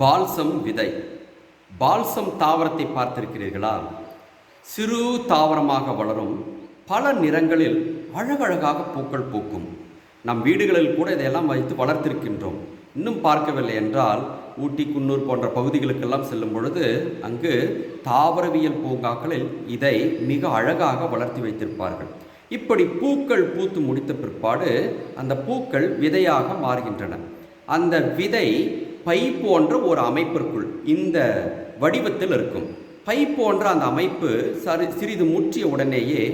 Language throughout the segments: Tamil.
பால்சம் விதை. பால்சம் தாவரத்தை பார்த்திருக்கிறீர்களா? சிறு தாவரமாக வளரும், பல நிறங்களில் அழகழகாக பூக்கள் பூக்கும். நம் வீடுகளில் கூட இதையெல்லாம் வைத்து வளர்த்திருக்கின்றோம். இன்னும் பார்க்கவில்லை என்றால் ஊட்டி, குன்னூர் போன்ற பகுதிகளுக்கெல்லாம் செல்லும் பொழுது அங்கு தாவரவியல் பூங்காக்களில் இதை மிக அழகாக வளர்த்தி வைத்திருப்பார்கள். இப்படி பூக்கள் பூத்து முடித்த பிற்பாடு அந்த பூக்கள் விதையாக மாறுகின்றன. அந்த விதை பை போன்ற ஒரு அமைப்பிற்குள் இந்த வடிவத்தில் இருக்கும். பை போன்ற அந்த அமைப்பு சிறிது முற்றிய உடனேயே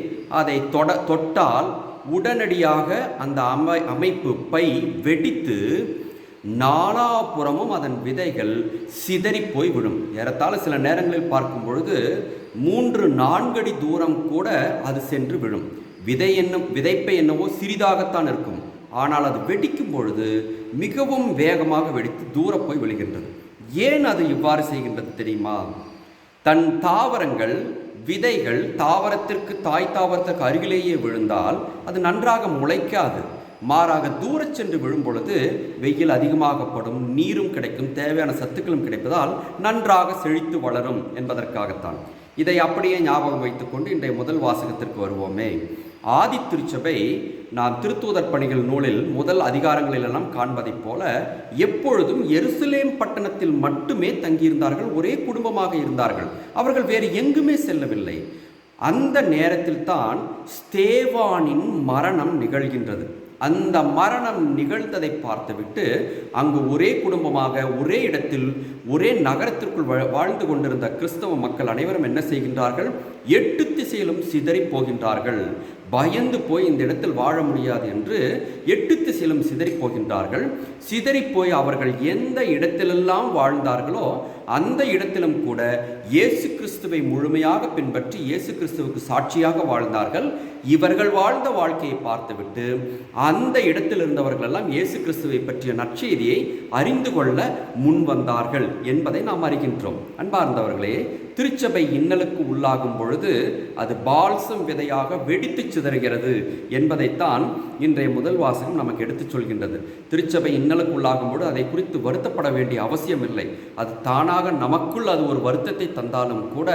அதை தொட்டால் உடனடியாக அந்த அமைப்பு பை வெடித்து நாலாபுறமும் அதன் விதைகள் சிதறி போய் விடும். ஏறத்தாழ சில நேரங்களில் பார்க்கும் பொழுது 3-4 அடி தூரம் கூட அது சென்று விடும். விதைப்பை என்னவோ சிறிதாகத்தான் இருக்கும், ஆனால் அது வெடிக்கும் பொழுது மிகவும் வேகமாக வெடித்து தூர போய் விழுகின்றது. ஏன் அது இவ்வாறு செய்கின்றது தெரியுமா? தன் தாவரங்கள், விதைகள் தாய் தாவரத்திற்கு அருகிலேயே விழுந்தால் அது நன்றாக முளைக்காது. மாறாக தூர சென்று விழும் பொழுது வெயில் அதிகமாகப்படும், நீரும் கிடைக்கும், தேவையான சத்துக்களும் கிடைப்பதால் நன்றாக செழித்து வளரும் என்பதற்காகத்தான். இதை அப்படியே ஞாபகம் வைத்துக்கொண்டு இன்றைய முதல் வாசகத்திற்கு வருவோமே. ஆதி திருச்சபை நாம் திருத்தூதர் பணிகள் நூலில் முதல் அதிகாரங்களிலெல்லாம் காண்பதைப் போல எப்பொழுதும் எருசலேம் பட்டணத்தில் மட்டுமே தங்கியிருந்தார்கள். ஒரே குடும்பமாக இருந்தார்கள். அவர்கள் வேறு எங்குமே செல்லவில்லை. அந்த நேரத்தில் தான் ஸ்தேவானின் மரணம் நிகழ்கின்றது. அந்த மரணம் நிகழ்ந்ததை பார்த்துவிட்டு அங்கு ஒரே குடும்பமாக ஒரே இடத்தில் ஒரே நகரத்திற்குள் வாழ்ந்து கொண்டிருந்த கிறிஸ்தவ மக்கள் அனைவரும் என்ன செய்கின்றார்கள்? 8 திசையிலும் சிதறி போகின்றார்கள். பயந்து போய் இந்த இடத்தில் வாழ முடியாது என்று 8 திசையிலும் சிதறி போகின்றார்கள். சிதறி போய் அவர்கள் எந்த இடத்திலெல்லாம் வாழ்ந்தார்களோ அந்த இடத்திலும் கூட இயேசு கிறிஸ்துவை முழுமையாக பின்பற்றி இயேசு கிறிஸ்துவுக்கு சாட்சியாக வாழ்ந்தார்கள். இவர்கள் வாழ்ந்த வாழ்க்கையை பார்த்துவிட்டு அந்த இடத்தில் இருந்தவர்கள் எல்லாம் இயேசு கிறிஸ்துவை பற்றிய நற்செய்தியை அறிந்து கொள்ள முன் வந்தார்கள் என்பதை நாம் அறிகின்றோம். அன்பார்ந்தவர்களே, திருச்சபை இன்னலுக்கு உள்ளாகும் பொழுது அது பால்சம் விதையாக வெடித்து சிதறுகிறது என்பதைத்தான் இன்றைய முதல் வாசகம் நமக்கு எடுத்துச் சொல்கின்றது. திருச்சபை இன்னலுக்கு உள்ளாகும் பொழுது அதை குறித்து வருத்தப்பட வேண்டிய அவசியம் இல்லை. அது தானாக நமக்குள் அது ஒரு வருத்தத்தை தந்தாலும் கூட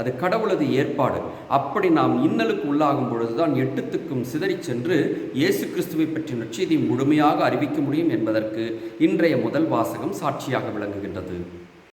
அது கடவுளது ஏற்பாடு. அப்படி நாம் இன்னலுக்கு உள்ளாகும் பொழுதுதான் 8 திக்கும் சிதறி சென்று இயேசு கிறிஸ்துவை பற்றிய நற்செய்தியை முழுமையாக அறிவிக்க முடியும் என்பதற்கு இன்றைய முதல் வாசகம் சாட்சியாக விளங்குகின்றது.